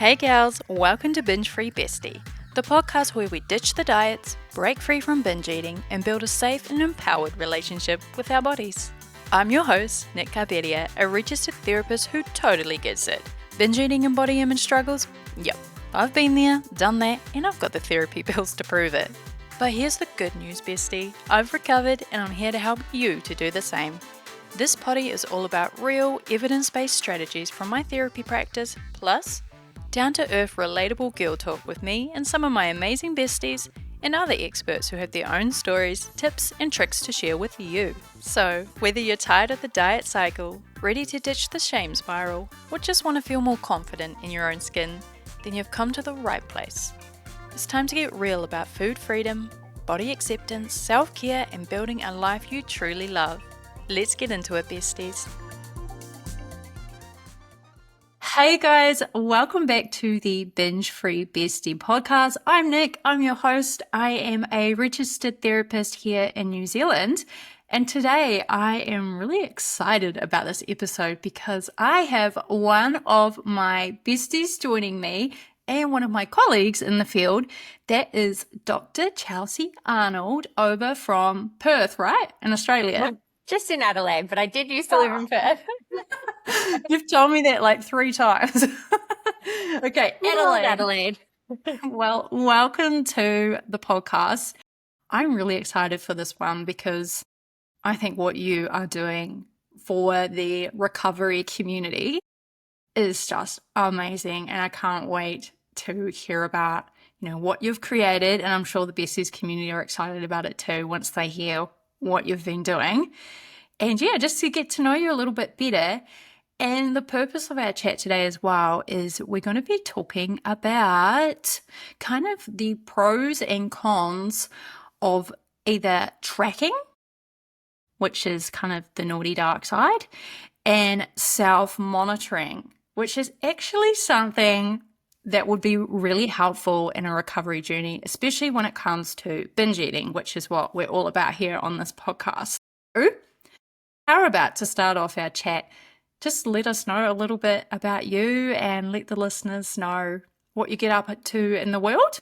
Hey gals, welcome to Binge Free Bestie, the podcast where we ditch the diets, break free from binge eating, and build a safe and empowered relationship with our bodies. I'm your host, Nic Gaviria, a registered therapist who totally gets it. Binge eating and body image struggles? Yep, I've been there, done that, and I've got the therapy bills to prove it. But here's the good news, bestie. I've recovered and I'm here to help you to do the same. This potty is all about real, evidence-based strategies from my therapy practice, plus down-to-earth, relatable girl talk with me and some of my amazing besties and other experts who have their own stories, tips, and tricks to share with you. So, whether you're tired of the diet cycle, ready to ditch the shame spiral, or just want to feel more confident in your own skin, then you've come to the right place. It's time to get real about food freedom, body acceptance, self-care, and building a life you truly love. Let's get into it, besties. Hey guys, welcome back to the Binge Free Bestie Podcast. I'm Nic, I'm your host. I am a registered therapist here in New Zealand. And today I am really excited about this episode because I have one of my besties joining me and one of my colleagues in the field. That is Dr. Chelsea Arnold over from Perth, right? In Australia. Just in Adelaide, but I did used to live in Perth. You've told me that like 3 times. Okay, Adelaide. Well, welcome to the podcast. I'm really excited for this one because I think what you are doing for the recovery community is just amazing, and I can't wait to hear about, what you've created, and I'm sure the Besties community are excited about it too once they hear what you've been doing. And yeah, just to get to know you a little bit better. And the purpose of our chat today as well is we're going to be talking about kind of the pros and cons of either tracking, which is kind of the naughty dark side, and self-monitoring, which is actually something that would be really helpful in a recovery journey, especially when it comes to binge eating, which is what we're all about here on this podcast. How about to start off our chat, just let us know a little bit about you and let the listeners know what you get up to in the world.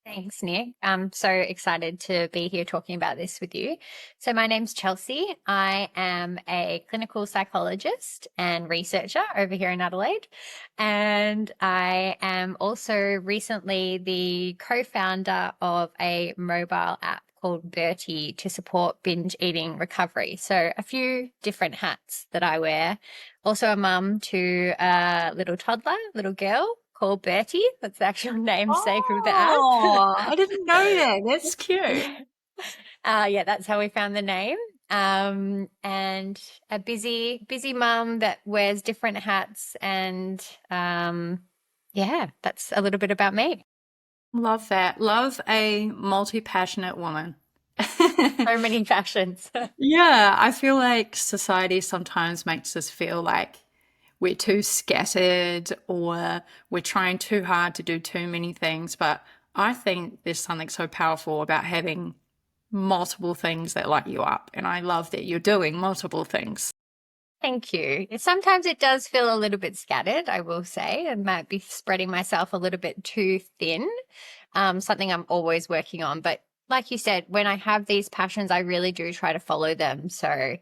Thanks, Nic. I'm so excited to be here talking about this with you. So my name's Chelsea. I am a clinical psychologist and researcher over here in Adelaide. And I am also recently the co-founder of a mobile app called Bertie to support binge eating recovery. So a few different hats that I wear. Also a mum to a little girl called Bertie. That's the actual namesake of the app. Oh, I didn't know that. That's cute. Yeah, that's how we found the name. And a busy mum that wears different hats. And yeah, that's a little bit about me. Love that. Love a multi-passionate woman. So many passions. Yeah, I feel like society sometimes makes us feel like we're too scattered or we're trying too hard to do too many things. But I think there's something so powerful about having multiple things that light you up. And I love that you're doing multiple things. Thank you. Sometimes it does feel a little bit scattered, I will say. I might be spreading myself a little bit too thin, something I'm always working on. But like you said, when I have these passions, I really do try to follow them. So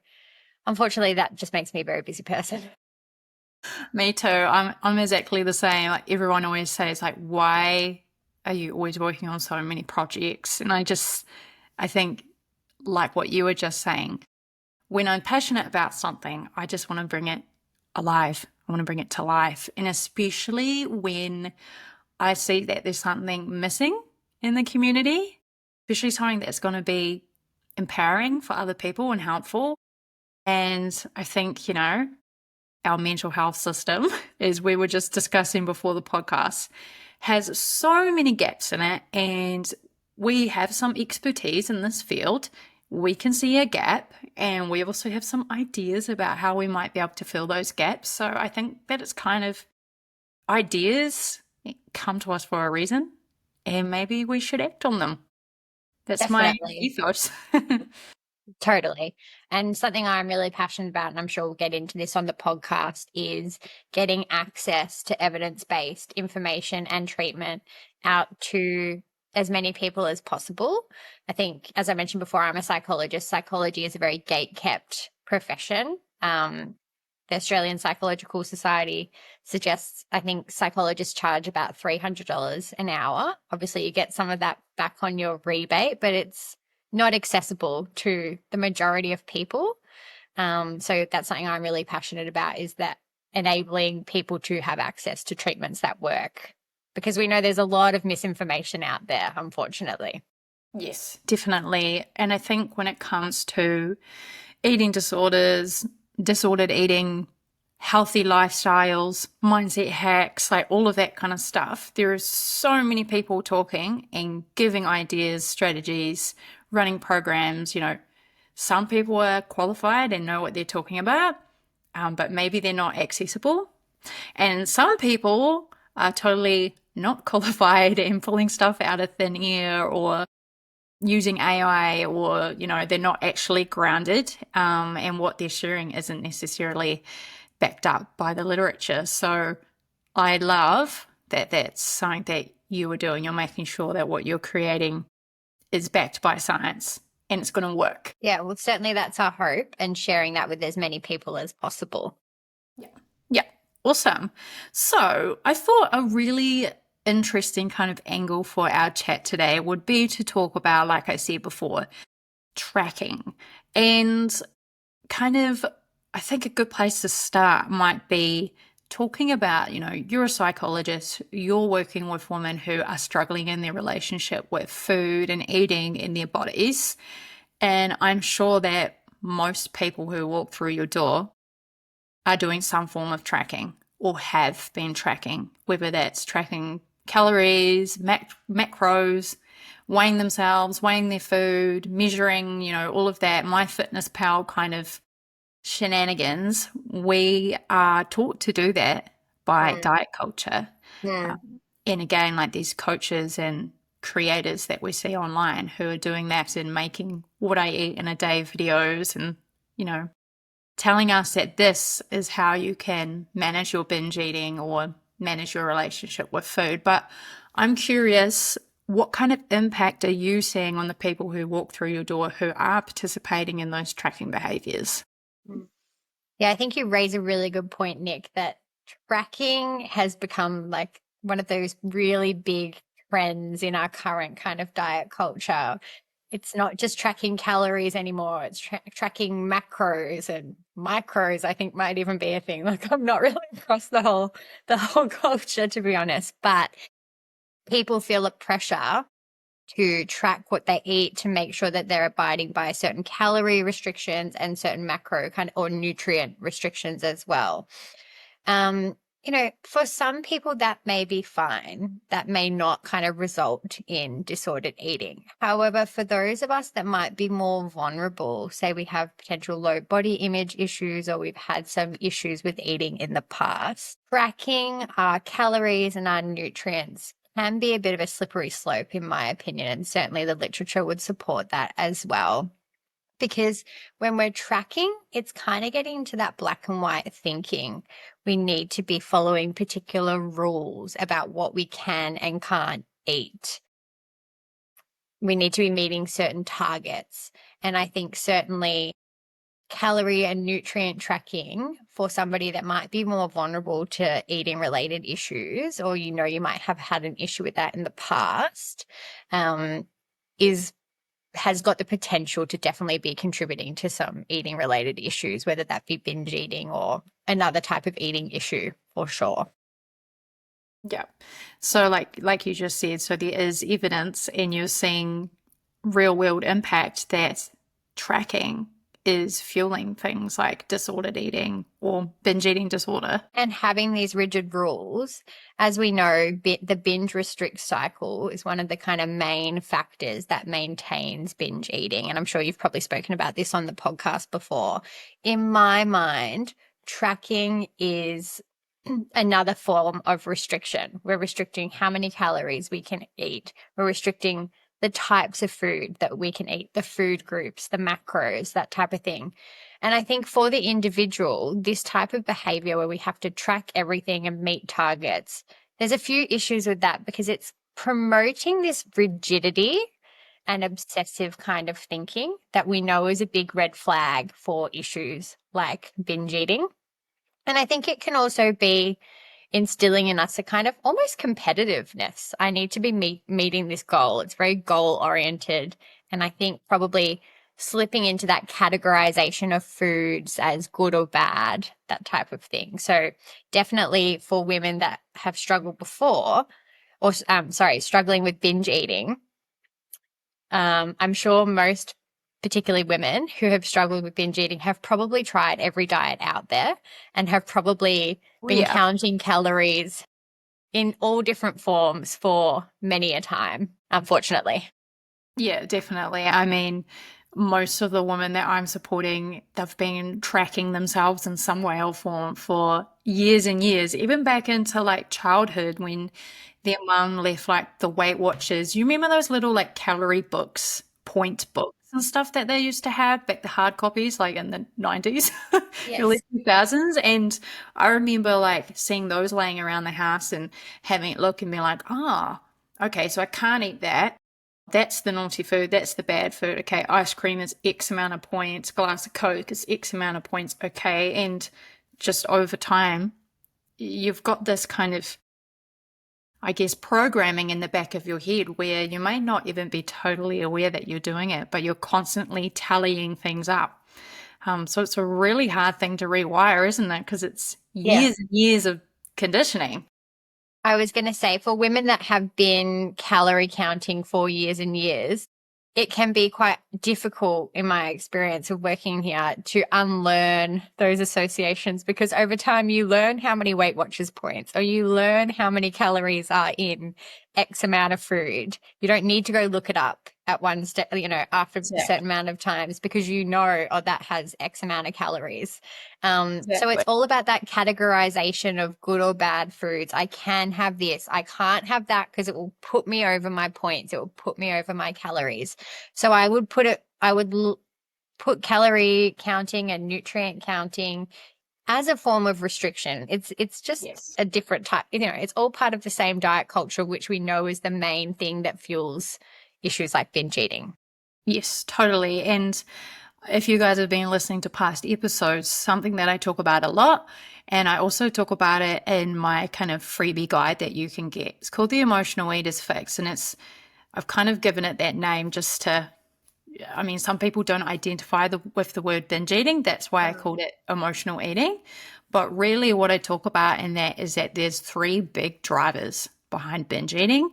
unfortunately, that just makes me a very busy person. Me too. I'm exactly the same. Like everyone always says, like, why are you always working on so many projects? And I think like what you were just saying, when I'm passionate about something, I just want to bring it alive. I want to bring it to life. And especially when I see that there's something missing in the community, especially something that's going to be empowering for other people and helpful. And I think, our mental health system, as we were just discussing before the podcast, has so many gaps in it. And we have some expertise in this field. We can see a gap, and we also have some ideas about how we might be able to fill those gaps. So I think that it's kind of ideas come to us for a reason, and maybe we should act on them. That's Definitely. my ethos. Totally. And something I'm really passionate about, and I'm sure we'll get into this on the podcast, is getting access to evidence-based information and treatment out to as many people as possible. I think, as I mentioned before, I'm a psychologist. Psychology is a very gate-kept profession. The Australian Psychological Society suggests, I think psychologists charge about $300 an hour. Obviously, you get some of that back on your rebate, but it's not accessible to the majority of people. So that's something I'm really passionate about, is that enabling people to have access to treatments that work, because we know there's a lot of misinformation out there, unfortunately. Yes, definitely. And I think when it comes to eating disorders, disordered eating, healthy lifestyles, mindset hacks, like all of that kind of stuff, there are so many people talking and giving ideas, strategies, running programs. Some people are qualified and know what they're talking about, but maybe they're not accessible. And some people are totally not qualified and pulling stuff out of thin air, or using AI, or, they're not actually grounded, and what they're sharing isn't necessarily backed up by the literature. So I love that that's something that you are doing. You're making sure that what you're creating is backed by science and it's going to work. Yeah, well, certainly that's our hope, and sharing that with as many people as possible. Yeah. Yeah. Awesome. So I thought a really interesting kind of angle for our chat today would be to talk about, like I said before, tracking. And kind of, I think a good place to start might be talking about, you're a psychologist, you're working with women who are struggling in their relationship with food and eating in their bodies. And I'm sure that most people who walk through your door are doing some form of tracking or have been tracking, whether that's tracking calories, macros, weighing themselves, weighing their food, measuring, all of that MyFitnessPal kind of shenanigans. We are taught to do that by diet culture. And again, like these coaches and creators that we see online who are doing that and making what I eat in a day videos, and, telling us that this is how you can manage your binge eating or manage your relationship with food. But I'm curious, what kind of impact are you seeing on the people who walk through your door who are participating in those tracking behaviors? Yeah, I think you raise a really good point, Nic, that tracking has become like one of those really big trends in our current kind of diet culture. It's not just tracking calories anymore. It's tracking macros and micros, I think might even be a thing. Like, I'm not really across the whole culture, to be honest, but people feel a pressure to track what they eat, to make sure that they're abiding by certain calorie restrictions and certain macro kind of, or nutrient restrictions as well. For some people that may be fine. That may not kind of result in disordered eating. However, for those of us that might be more vulnerable, say we have potential low body image issues, or we've had some issues with eating in the past, tracking our calories and our nutrients can be a bit of a slippery slope, in my opinion, and certainly the literature would support that as well. Because when we're tracking, it's kind of getting into that black and white thinking. We need to be following particular rules about what we can and can't eat. We need to be meeting certain targets. And I think certainly calorie and nutrient tracking for somebody that might be more vulnerable to eating related issues, or, you might have had an issue with that in the past, has got the potential to definitely be contributing to some eating related issues, whether that be binge eating or another type of eating issue, for sure. Yeah. So like you just said, so there is evidence, and you're seeing real world impact that tracking is fueling things like disordered eating or binge eating disorder. And having these rigid rules, as we know, the binge restrict cycle is one of the kind of main factors that maintains binge eating. And I'm sure you've probably spoken about this on the podcast before. In my mind, tracking is another form of restriction. We're restricting how many calories we can eat. We're restricting the types of food that we can eat, the food groups, the macros, that type of thing. And I think for the individual, this type of behavior where we have to track everything and meet targets, there's a few issues with that because it's promoting this rigidity and obsessive kind of thinking that we know is a big red flag for issues like binge eating. And I think it can also be instilling in us a kind of almost competitiveness. I need to be meeting this goal. It's very goal oriented. And I think probably slipping into that categorization of foods as good or bad, that type of thing. So definitely for women that have struggled before, or struggling with binge eating, I'm sure most, particularly women who have struggled with binge eating, have probably tried every diet out there and have probably been counting calories in all different forms for many a time, unfortunately. Yeah, definitely. I mean, most of the women that I'm supporting, they've been tracking themselves in some way or form for years and years, even back into like childhood when their mum left like the Weight Watchers. You remember those little like calorie books, point books and stuff that they used to have back, the hard copies, like in the 90s, early Yes. 2000s. And I remember like seeing those laying around the house and having it look and being like, okay, so I can't eat that. That's the naughty food. That's the bad food. Okay, ice cream is X amount of points. Glass of Coke is X amount of points. Okay, and just over time, you've got this kind of, I guess, programming in the back of your head where you may not even be totally aware that you're doing it, but you're constantly tallying things up. So it's a really hard thing to rewire, isn't it? Because it's years and years of conditioning. I was going to say, for women that have been calorie counting for years and years, it can be quite difficult in my experience of working here to unlearn those associations, because over time you learn how many Weight Watchers points or you learn how many calories are in X amount of food. You don't need to go look it up at one step, after a certain amount of times, because that has X amount of calories. So it's all about that categorization of good or bad foods. I can have this. I can't have that because it will put me over my points. It will put me over my calories. So I would put calorie counting and nutrient counting as a form of restriction. It's just a different type. It's all part of the same diet culture, which we know is the main thing that fuels issues like binge eating. Yes, totally. And if you guys have been listening to past episodes, something that I talk about a lot, and I also talk about it in my kind of freebie guide that you can get. It's called the Emotional Eaters Fix, and I've kind of given it that name just to, I mean, some people don't identify with the word binge eating. That's why I called it emotional eating. But really what I talk about in that is that there's three big drivers behind binge eating.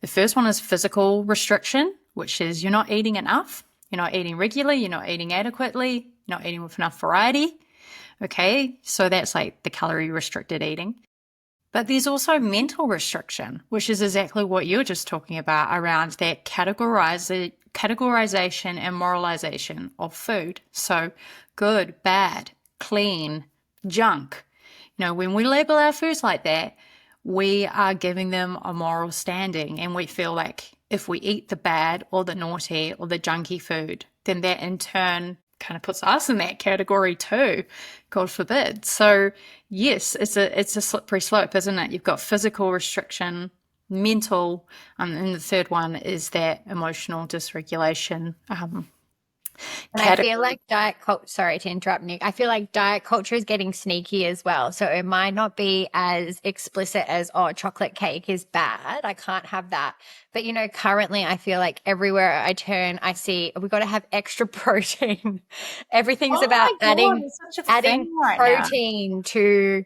The first one is physical restriction, which is you're not eating enough. You're not eating regularly. You're not eating adequately. You're not eating with enough variety. Okay, so that's like the calorie restricted eating. But there's also mental restriction, which is exactly what you were just talking about around that categorization and moralization of food. So good, bad, clean, junk. When we label our foods like that, we are giving them a moral standing, and we feel like if we eat the bad or the naughty or the junky food, then that in turn kind of puts us in that category too, God forbid. So yes, it's a slippery slope, isn't it? You've got physical restriction, mental, and the third one is that emotional dysregulation. And I feel like sorry to interrupt, Nic. I feel like diet culture is getting sneaky as well. So it might not be as explicit as, chocolate cake is bad, I can't have that. But, currently I feel like everywhere I turn, I see we've got to have extra protein. Everything's about adding protein to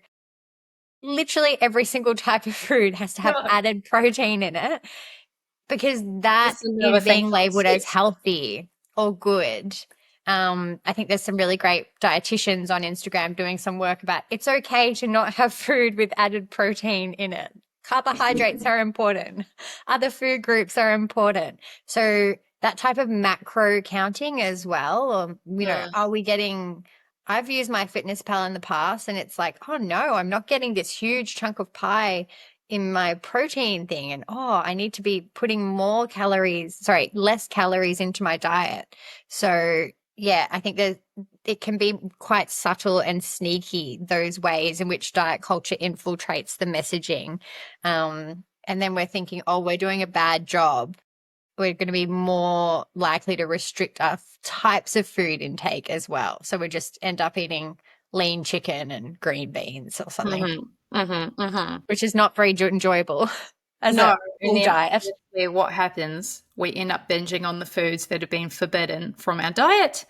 literally every single type of food has to have added protein in it, because that is being labeled as healthy or good. I think there's some really great dietitians on Instagram doing some work about it's okay to not have food with added protein in it. Carbohydrates are important. Other food groups are important. So that type of macro counting as well, or, are we getting... I've used my Fitness Pal in the past and it's like, oh no, I'm not getting this huge chunk of pie in my protein thing, and I need to be putting less calories into my diet. So yeah, I think that it can be quite subtle and sneaky, those ways in which diet culture infiltrates the messaging. And then we're thinking, we're doing a bad job. We're going to be more likely to restrict our types of food intake as well. So we just end up eating lean chicken and green beans or something, which is not very enjoyable as a full diet. What happens? We end up binging on the foods that have been forbidden from our diet,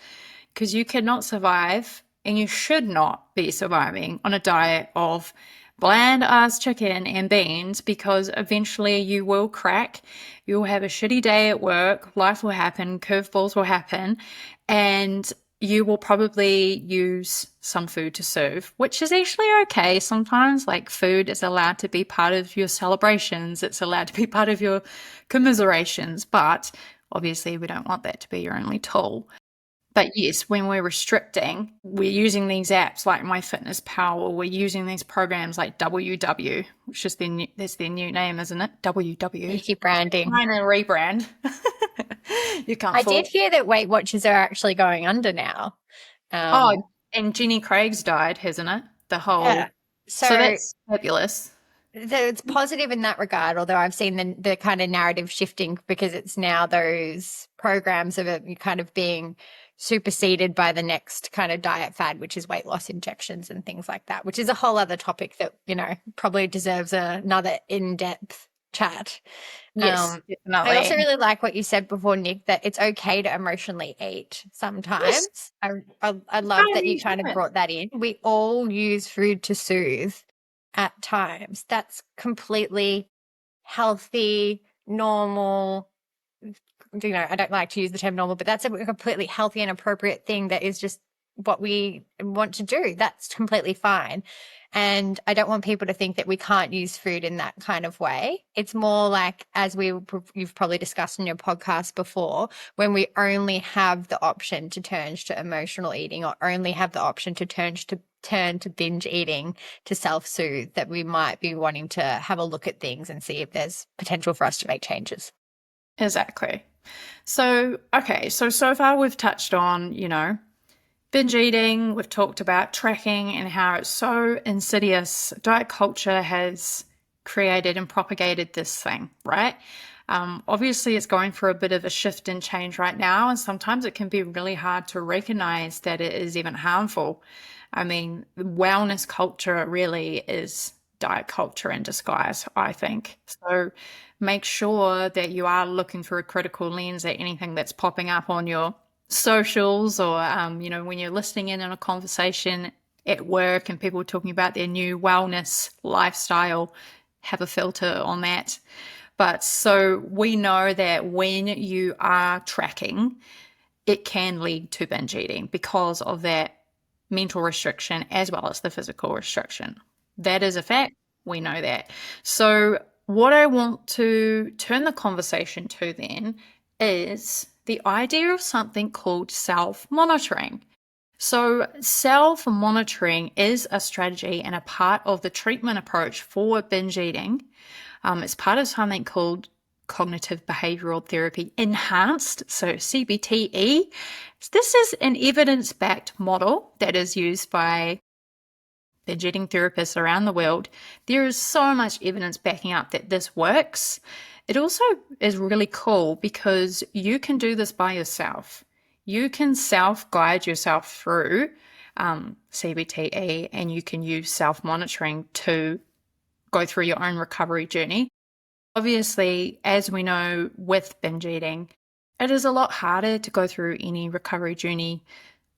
because you cannot survive, and you should not be surviving on a diet of bland ass chicken and beans, because eventually you will crack. You'll have a shitty day at work. Life will happen. Curveballs will happen. And you will probably use some food to serve, which is actually okay. Sometimes, like, food is allowed to be part of your celebrations. It's allowed to be part of your commiserations. But obviously we don't want that to be your only tool. But yes, when we're restricting, we're using these apps like MyFitnessPal, or we're using these programs like WW, which is that's their new name, isn't it? WW. You keep branding. Trying to rebrand. You can't. I did hear that Weight Watchers are actually going under now. And Jenny Craig's died, hasn't it? The whole. Yeah. So that's fabulous. It's positive in that regard, although I've seen the kind of narrative shifting, because it's now those programs of kind of being superseded by the next kind of diet fad, which is weight loss injections and things like that, which is a whole other topic that, probably deserves another in-depth chat. Yes, definitely. I also really like what you said before, Nic, that it's okay to emotionally eat sometimes. Yes. I love that you kind of brought that in. We all use food to soothe at times. That's completely healthy, normal. I don't like to use the term normal, but that's a completely healthy and appropriate thing that is just what we want to do. That's completely fine. And I don't want people to think that we can't use food in that kind of way. It's more like, as you've probably discussed in your podcast before, when we only have the option to turn to emotional eating, or only have the option to turn to binge eating to self-soothe, that we might be wanting to have a look at things and see if there's potential for us to make changes. Exactly. So, okay, so far we've touched on, binge eating. We've talked about tracking and how it's so insidious. Diet culture has created and propagated this thing, right? Obviously, it's going through a bit of a shift and change right now, and sometimes it can be really hard to recognize that it is even harmful. I mean, wellness culture really is diet culture in disguise, I think. So make sure that you are looking through a critical lens at anything that's popping up on your socials, or when you're listening in on a conversation at work and people are talking about their new wellness lifestyle, have a filter on that. But so we know that when you are tracking, it can lead to binge eating because of that mental restriction as well as the physical restriction. That is a fact. We know that. So what I want to turn the conversation to then is the idea of something called self-monitoring. So self-monitoring is a strategy and a part of the treatment approach for binge eating. It's part of something called cognitive behavioral therapy enhanced, so CBTE. This is an evidence-backed model that is used by binge eating therapists around the world. There is so much evidence backing up that this works. It also is really cool because you can do this by yourself. You can self-guide yourself through CBTE, and you can use self-monitoring to go through your own recovery journey. Obviously, as we know with binge eating, it is a lot harder to go through any recovery journey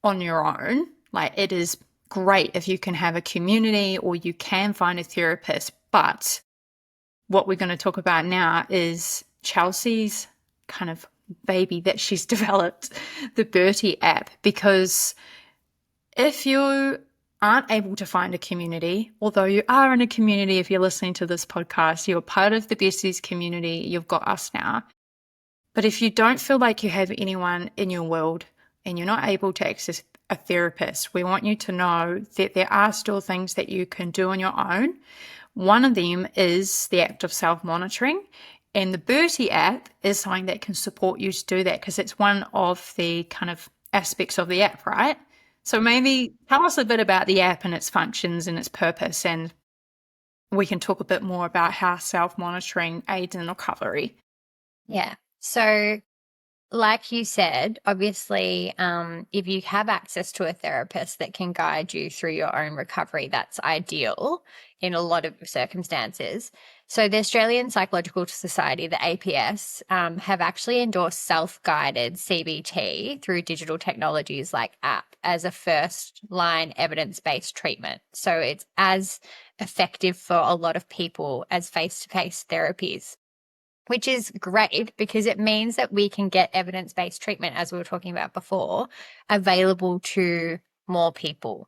on your own. Like, it is great if you can have a community or you can find a therapist, but what we're going to talk about now is Chelsea's kind of baby that she's developed, the Bertie app, because if you aren't able to find a community, although you are in a community, if you're listening to this podcast, you're part of the Besties community, you've got us now. But if you don't feel like you have anyone in your world and you're not able to access a therapist, we want you to know that there are still things that you can do on your own. One of them is the act of self-monitoring, and the Bertie app is something that can support you to do that because it's one of the kind of aspects of the app, right? So maybe tell us a bit about the app and its functions and its purpose, and we can talk a bit more about how self-monitoring aids in recovery. Yeah. So like you said, obviously, if you have access to a therapist that can guide you through your own recovery, that's ideal in a lot of circumstances. So the Australian Psychological Society, the APS, have actually endorsed self-guided CBT through digital technologies like app as a first-line evidence-based treatment. So it's as effective for a lot of people as face-to-face therapies, which is great because it means that we can get evidence-based treatment, as we were talking about before, available to more people.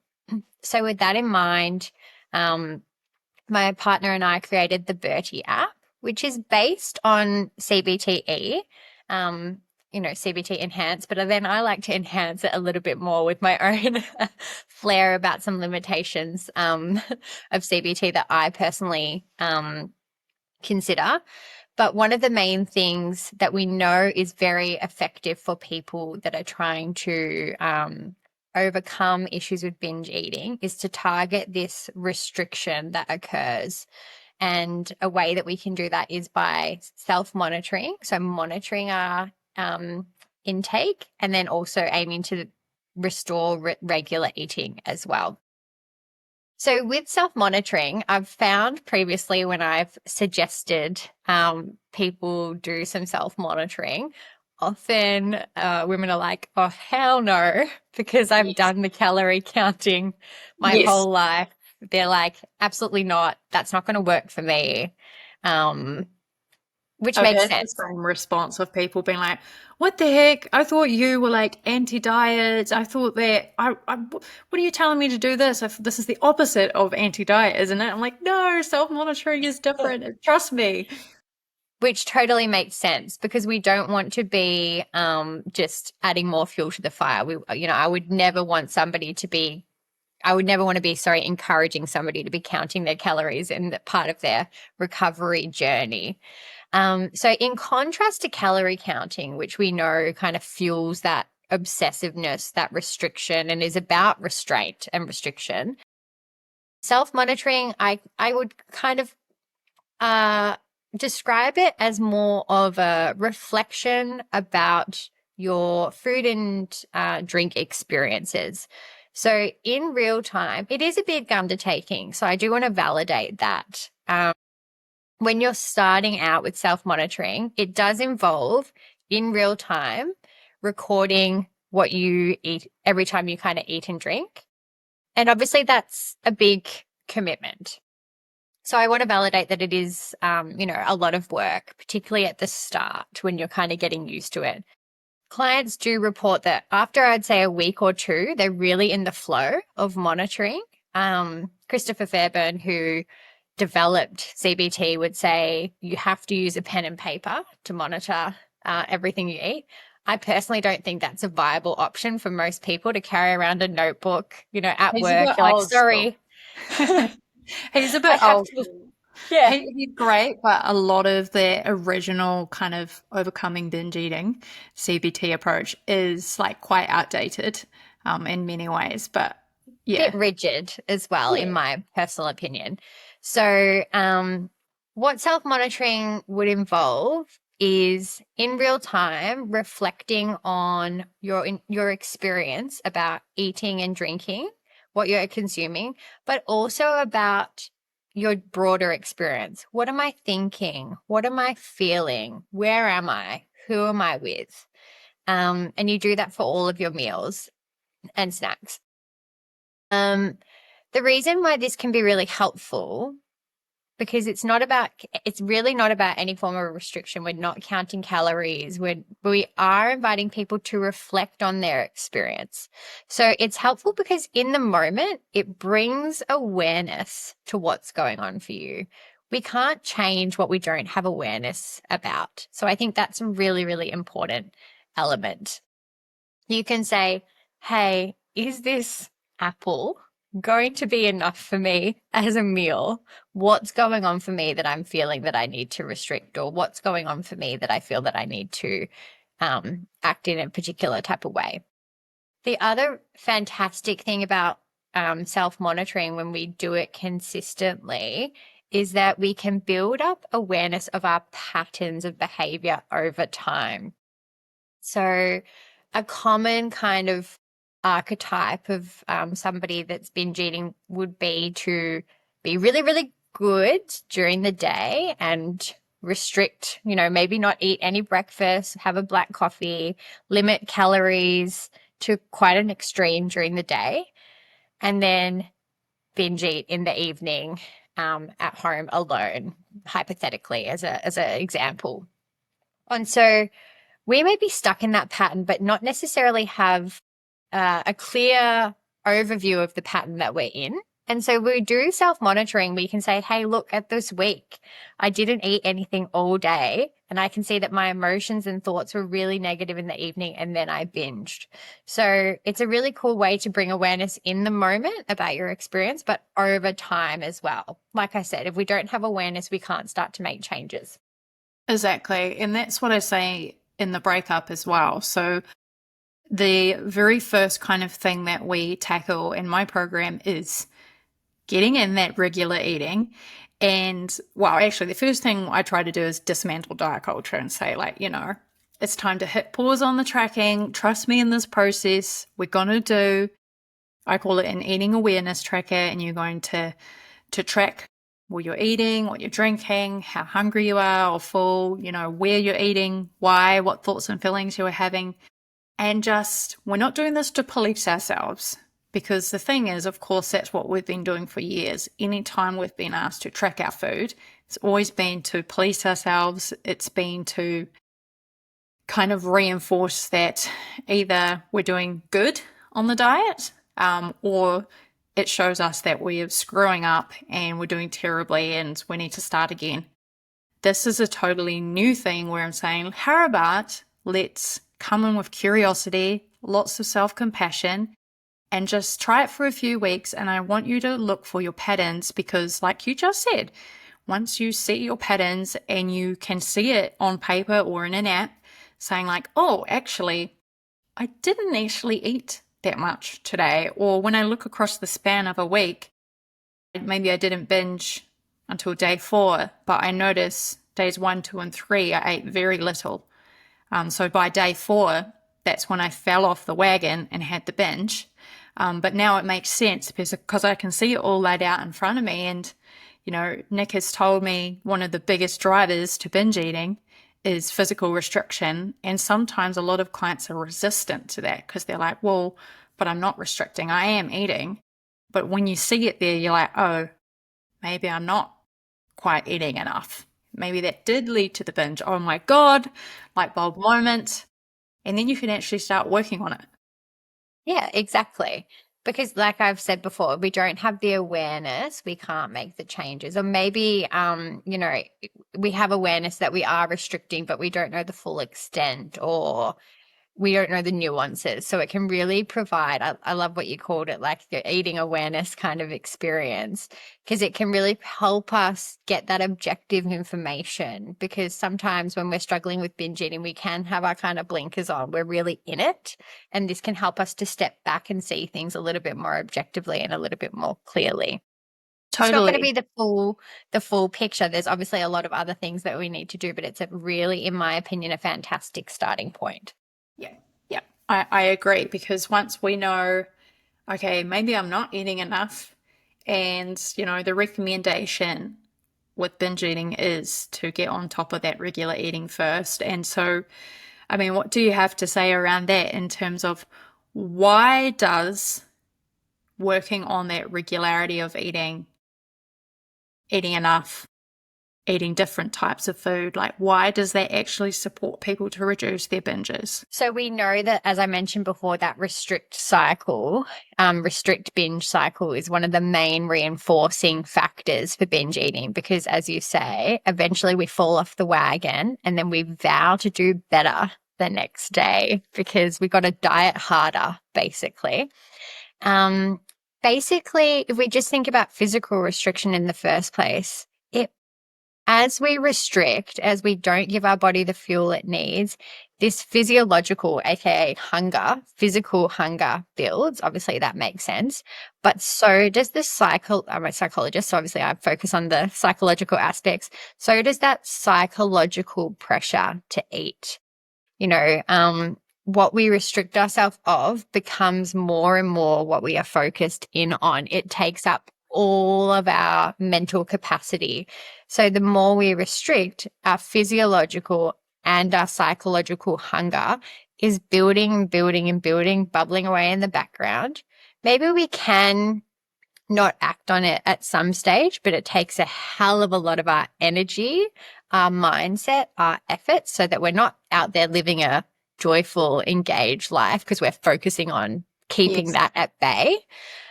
So with that in mind, my partner and I created the Bertie app, which is based on CBTE, CBT enhanced, but then I like to enhance it a little bit more with my own flair about some limitations of CBT that I personally consider. But one of the main things that we know is very effective for people that are trying to overcome issues with binge eating is to target this restriction that occurs. And a way that we can do that is by self-monitoring. So monitoring our intake and then also aiming to restore regular eating as well. So with self-monitoring, I've found previously when I've suggested people do some self-monitoring, often women are like, oh, hell no, because I've done the calorie counting my whole life. They're like, absolutely not. That's not going to work for me. Which makes sense. The same response of people being like, what the heck? I thought you were like anti-diet. I thought that what are you telling me to do this? This is the opposite of anti-diet, isn't it? I'm like, no, self-monitoring is different. Trust me. Which totally makes sense because we don't want to be just adding more fuel to the fire. I would never want to be encouraging somebody to be counting their calories in part of their recovery journey. So in contrast to calorie counting, which we know kind of fuels that obsessiveness, that restriction, and is about restraint and restriction, self-monitoring, I would kind of describe it as more of a reflection about your food and drink experiences. So in real time, it is a big undertaking. So I do want to validate that. When you're starting out with self-monitoring, it does involve in real time recording what you eat every time you kind of eat and drink. And obviously that's a big commitment. So I want to validate that it is, a lot of work, particularly at the start when you're kind of getting used to it. Clients do report that after I'd say a week or two, they're really in the flow of monitoring. Christopher Fairburn, who developed CBT, would say you have to use a pen and paper to monitor everything you eat. I personally don't think that's a viable option for most people to carry around a notebook, at work. You're like, sorry. He's a bit old. Yeah. He's great, but a lot of the original kind of overcoming binge eating CBT approach is like quite outdated in many ways. But yeah. Bit rigid as well, in my personal opinion. So what self-monitoring would involve is in real time reflecting on your experience about eating and drinking, what you're consuming, but also about your broader experience. What am I thinking? What am I feeling? Where am I? Who am I with? And you do that for all of your meals and snacks. The reason why this can be really helpful, because it's really not about any form of restriction. We're not counting calories. We are inviting people to reflect on their experience. So it's helpful because in the moment, it brings awareness to what's going on for you. We can't change what we don't have awareness about. So I think that's a really, really important element. You can say, hey, is this apple going to be enough for me as a meal? What's going on for me that I'm feeling that I need to restrict, or what's going on for me that I feel that I need to act in a particular type of way? The other fantastic thing about self-monitoring when we do it consistently is that we can build up awareness of our patterns of behavior over time. So a common kind of archetype of somebody that's binge eating would be to be really, really good during the day and restrict, maybe not eat any breakfast, have a black coffee, limit calories to quite an extreme during the day, and then binge eat in the evening at home alone, hypothetically, as an example. And so we may be stuck in that pattern, but not necessarily have a clear overview of the pattern that we're in. And so we do self-monitoring. We can say, hey, look, at this week, I didn't eat anything all day. And I can see that my emotions and thoughts were really negative in the evening, and then I binged. So it's a really cool way to bring awareness in the moment about your experience, but over time as well. Like I said, if we don't have awareness, we can't start to make changes. Exactly. And that's what I say in the breakup as well. So the very first kind of thing that we tackle in my program is getting in that regular eating. And well, actually, the first thing I try to do is dismantle diet culture and say, like, it's time to hit pause on the tracking. Trust me in this process. We're going to do, I call it an eating awareness tracker, and you're going to track what you're eating, what you're drinking, how hungry you are or full, where you're eating, why, what thoughts and feelings you are having. And we're not doing this to police ourselves, because the thing is, of course, that's what we've been doing for years. Anytime we've been asked to track our food, it's always been to police ourselves. It's been to kind of reinforce that either we're doing good on the diet, or it shows us that we're screwing up and we're doing terribly and we need to start again. This is a totally new thing where I'm saying, how about let's come in with curiosity, lots of self-compassion, and just try it for a few weeks. And I want you to look for your patterns, because like you just said, once you see your patterns and you can see it on paper or in an app saying like, oh, actually, I didn't actually eat that much today. Or when I look across the span of a week, maybe I didn't binge until day 4, but I notice days 1, 2, and 3, I ate very little. So by day 4, that's when I fell off the wagon and had the binge. But now it makes sense because I can see it all laid out in front of me. And, Nic has told me one of the biggest drivers to binge eating is physical restriction. And sometimes a lot of clients are resistant to that because they're like, well, but I'm not restricting, I am eating. But when you see it there, you're like, oh, maybe I'm not quite eating enough. Maybe that did lead to the binge. Oh my God, light bulb moment. And then you can actually start working on it. Yeah, exactly. Because like I've said before, we don't have the awareness, we can't make the changes. Or maybe, we have awareness that we are restricting, but we don't know the full extent, or we don't know the nuances. So it can really provide, I love what you called it, like your eating awareness kind of experience, because it can really help us get that objective information. Because sometimes when we're struggling with binge eating, we can have our kind of blinkers on. We're really in it. And this can help us to step back and see things a little bit more objectively and a little bit more clearly. Totally. It's not going to be the full picture. There's obviously a lot of other things that we need to do, but it's really, in my opinion, a fantastic starting point. Yeah, I agree, because once we know, okay, maybe I'm not eating enough, and, the recommendation with binge eating is to get on top of that regular eating first. And so, I mean, what do you have to say around that in terms of why does working on that regularity of eating enough, eating different types of food, like why does that actually support people to reduce their binges? So we know that, as I mentioned before, that restrict binge cycle is one of the main reinforcing factors for binge eating, because as you say, eventually we fall off the wagon and then we vow to do better the next day because we got to diet harder, basically. Basically, if we just think about physical restriction in the first place, as we restrict, as we don't give our body the fuel it needs, this physiological, aka hunger, physical hunger builds. Obviously, that makes sense. But so does the I'm a psychologist, so obviously I focus on the psychological aspects. So does that psychological pressure to eat. What we restrict ourselves of becomes more and more what we are focused in on. It takes up all of our mental capacity. So the more we restrict, our physiological and our psychological hunger is building and building and building, bubbling away in the background. Maybe we can not act on it at some stage, but it takes a hell of a lot of our energy, our mindset, our effort, so that we're not out there living a joyful, engaged life because we're focusing on keeping that at bay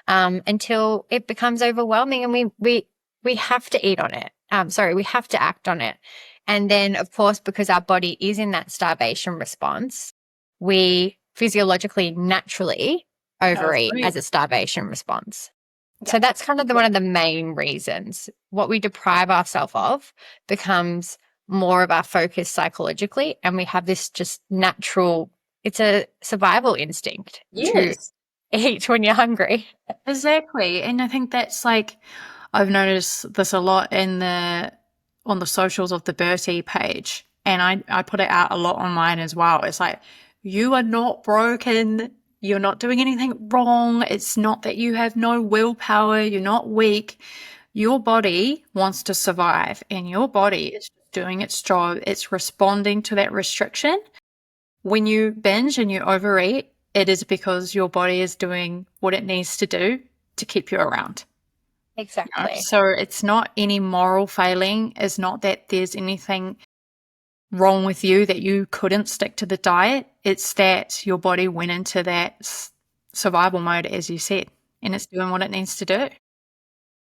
until it becomes overwhelming and we have to eat on it. We have to act on it. And then, of course, because our body is in that starvation response, we physiologically, naturally overeat as a starvation response. So that's kind of one of the main reasons. What we deprive ourselves of becomes more of our focus psychologically, and we have this just natural, it's a survival instinct to eat when you're hungry. Exactly. And I think that's like, I've noticed this a lot on the socials of the Bertie page, and I put it out a lot on mine as well. It's like, you are not broken. You're not doing anything wrong. It's not that you have no willpower. You're not weak. Your body wants to survive, and your body is doing its job. It's responding to that restriction. When you binge and you overeat, it is because your body is doing what it needs to do to keep you around. Exactly. So it's not any moral failing. It's not that there's anything wrong with you that you couldn't stick to the diet. It's that your body went into that survival mode, as you said, and it's doing what it needs to do.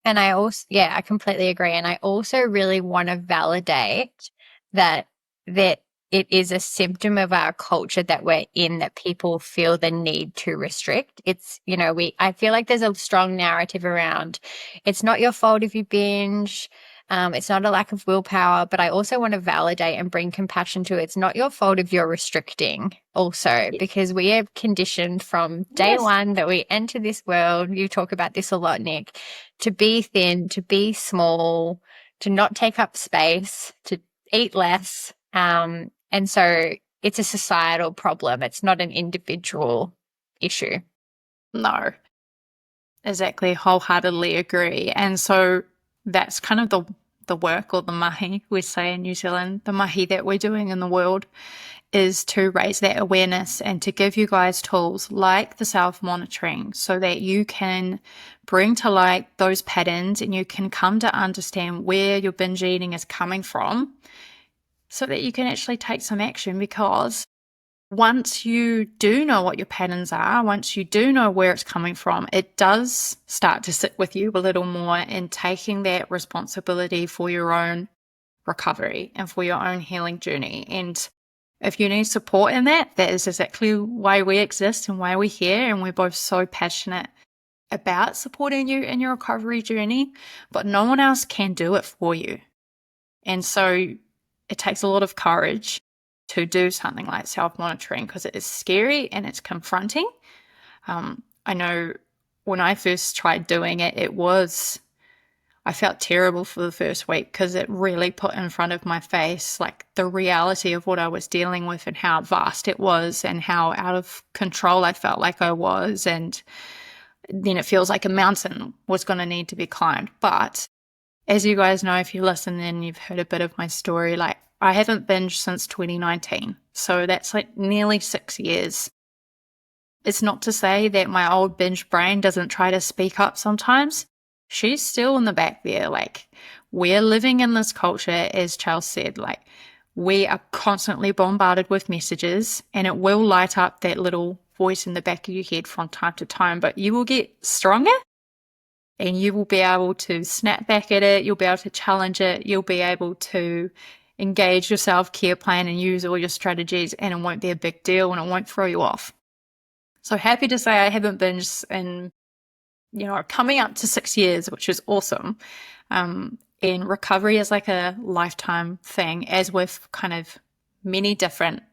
And I completely agree. And I also really want to validate that it is a symptom of our culture that we're in, that people feel the need to restrict. It's, I feel like there's a strong narrative around, it's not your fault if you binge. It's not a lack of willpower, but I also want to validate and bring compassion to it's not your fault if you're restricting also, because we are conditioned from day one that we enter this world. You talk about this a lot, Nic, to be thin, to be small, to not take up space, to eat less. And so it's a societal problem. It's not an individual issue. No, exactly. Wholeheartedly agree. And so that's kind of the work, or the mahi, we say in New Zealand, the mahi that we're doing in the world, is to raise that awareness and to give you guys tools like the self-monitoring so that you can bring to light those patterns and you can come to understand where your binge eating is coming from so that you can actually take some action. Because once you do know what your patterns are, once you do know where it's coming from, it does start to sit with you a little more in taking that responsibility for your own recovery and for your own healing journey. And if you need support in that, that is exactly why we exist and why we're here. And we're both so passionate about supporting you in your recovery journey, but no one else can do it for you. And so it takes a lot of courage to do something like self-monitoring, because it is scary and it's confronting. I know when I first tried doing it, I felt terrible for the first week because it really put in front of my face like the reality of what I was dealing with and how vast it was and how out of control I felt like I was. And then it feels like a mountain was going to need to be climbed. But as you guys know, if you listen and you've heard a bit of my story, like I haven't binged since 2019. So that's like nearly 6 years. It's not to say that my old binge brain doesn't try to speak up sometimes. She's still in the back there. Like, we're living in this culture, as Charles said, like we are constantly bombarded with messages, and it will light up that little voice in the back of your head from time to time, but you will get stronger and you will be able to snap back at it. You'll be able to challenge it. You'll be able to engage your self-care plan and use all your strategies, and it won't be a big deal and it won't throw you off. So happy to say I haven't binged in coming up to 6 years, which is awesome. And recovery is like a lifetime thing, as with kind of many different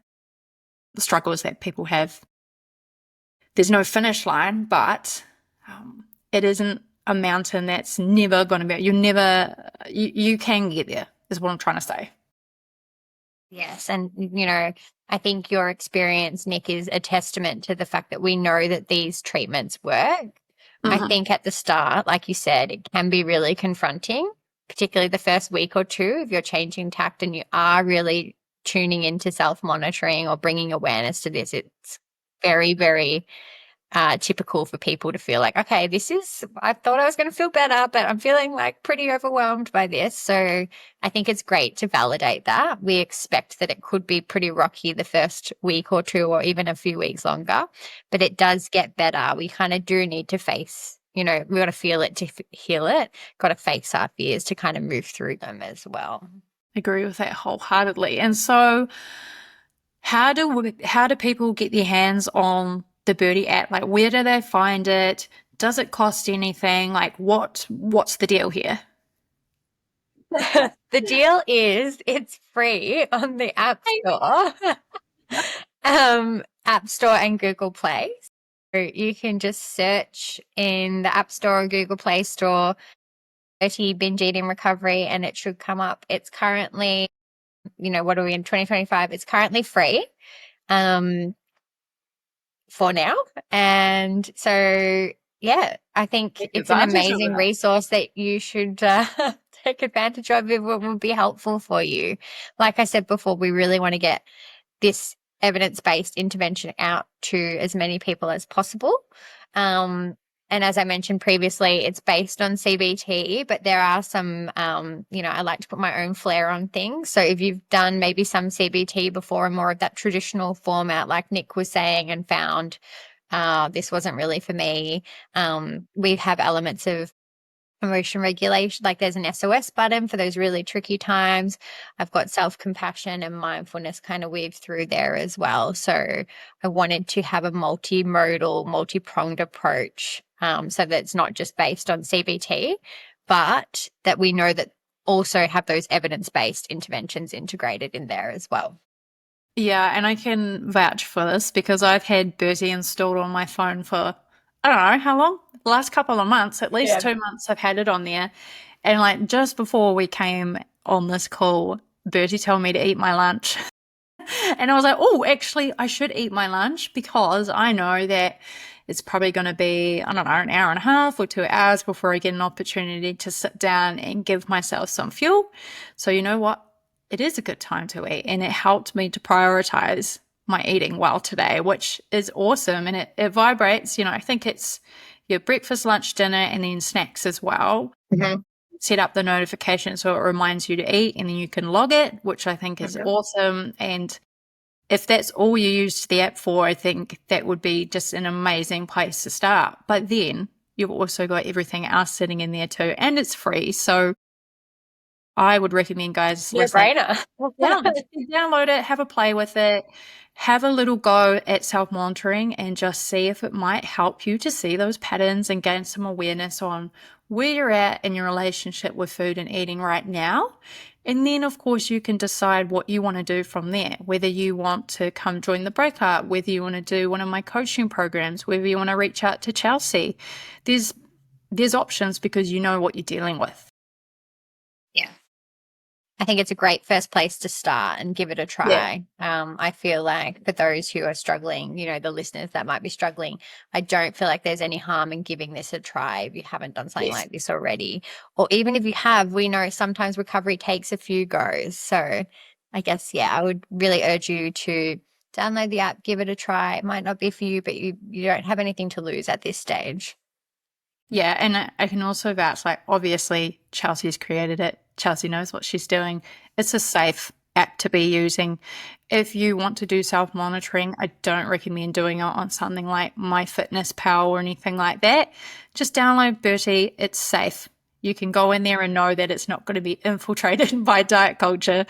struggles that people have. There's no finish line, but it isn't a mountain that's never going to be, you can get there, is what I'm trying to say. Yes. And, I think your experience, Nic, is a testament to the fact that we know that these treatments work. I think at the start, like you said, it can be really confronting, particularly the first week or two if you're changing tact and you are really tuning into self-monitoring or bringing awareness to this. It's very, very typical for people to feel like, okay, I thought I was going to feel better, but I'm feeling like pretty overwhelmed by this. So I think it's great to validate that. We expect that it could be pretty rocky the first week or two or even a few weeks longer, but it does get better. We kind of do need to face, we got to feel it to heal it, got to face our fears to kind of move through them as well. Agree with that wholeheartedly. And so how do people get their hands on the Bertie app? Like, where do they find it? Does it cost anything? Like, what's the deal here? The deal is it's free on the App Store, App Store and Google Play. So you can just search in the App Store or Google Play Store, Bertie Binge Eating Recovery, and it should come up. It's currently, what are we in 2025? It's currently free. For now. And so, yeah, I think it's an amazing resource that you should take advantage of if it would be helpful for you. Like I said before, we really want to get this evidence-based intervention out to as many people as possible. And as I mentioned previously, it's based on CBT, but there are some, I like to put my own flair on things. So if you've done maybe some CBT before and more of that traditional format, like Nic was saying, and found this wasn't really for me, we have elements of emotion regulation, like there's an SOS button for those really tricky times. I've got self-compassion and mindfulness kind of weaved through there as well. So I wanted to have a multimodal, multi-pronged approach, so that it's not just based on CBT, but that we know that also have those evidence-based interventions integrated in there as well. Yeah, and I can vouch for this because I've had Bertie installed on my phone for, I don't know how long, the last couple of months, at least 2 months I've had it on there. And like just before we came on this call, Bertie told me to eat my lunch. And I was like, oh, actually I should eat my lunch because I know that it's probably going to be, I don't know, an hour and a half or 2 hours before I get an opportunity to sit down and give myself some fuel. So you know what? It is a good time to eat, and it helped me to prioritize my eating well today, which is awesome. And it vibrates, I think it's your breakfast, lunch, dinner, and then snacks as well. Set up the notification so it reminds you to eat, and then you can log it, which I think is awesome. And if that's all you use the app for, I think that would be just an amazing place to start. But then you've also got everything else sitting in there too, and it's free. So I would recommend guys brainer. download it, have a play with it, have a little go at self-monitoring and just see if it might help you to see those patterns and gain some awareness on where you're at in your relationship with food and eating right now. And then, of course, you can decide what you want to do from there, whether you want to come join the breakout, whether you want to do one of my coaching programs, whether you want to reach out to Chelsea. There's options because you know what you're dealing with. Yeah. I think it's a great first place to start and give it a try. Yeah. I feel like for those who are struggling, the listeners that might be struggling, I don't feel like there's any harm in giving this a try if you haven't done something like this already. Or even if you have, we know sometimes recovery takes a few goes. So I guess, I would really urge you to download the app, give it a try. It might not be for you, but you don't have anything to lose at this stage. Yeah, and I can also vouch, like, obviously Chelsea's created it. Chelsea knows what she's doing. It's a safe app to be using. If you want to do self-monitoring, I don't recommend doing it on something like MyFitnessPal or anything like that. Just download Bertie. It's safe. You can go in there and know that it's not going to be infiltrated by diet culture.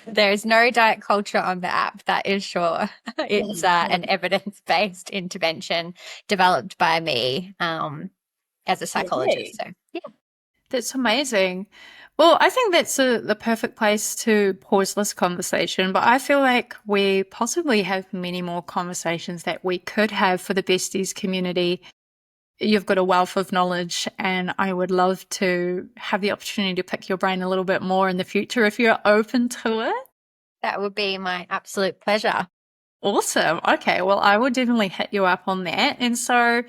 There's no diet culture on the app, that is sure. It's an evidence-based intervention developed by me. as a psychologist. So yeah. That's amazing. Well, I think that's the perfect place to pause this conversation, but I feel like we possibly have many more conversations that we could have for the besties community. You've got a wealth of knowledge, and I would love to have the opportunity to pick your brain a little bit more in the future if you're open to it. That would be my absolute pleasure. Awesome. Okay, well, I will definitely hit you up on that. And so,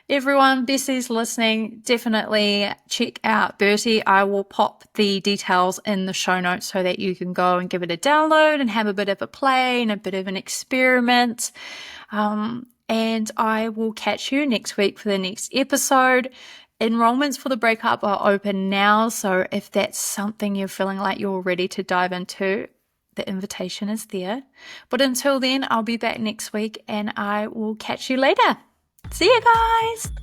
everyone, Bessie's listening, definitely check out Bertie. I will pop the details in the show notes so that you can go and give it a download and have a bit of a play and a bit of an experiment. And I will catch you next week for the next episode. Enrollments for the breakup are open now. So if that's something you're feeling like you're ready to dive into, the invitation is there. But until then, I'll be back next week and I will catch you later. See you guys.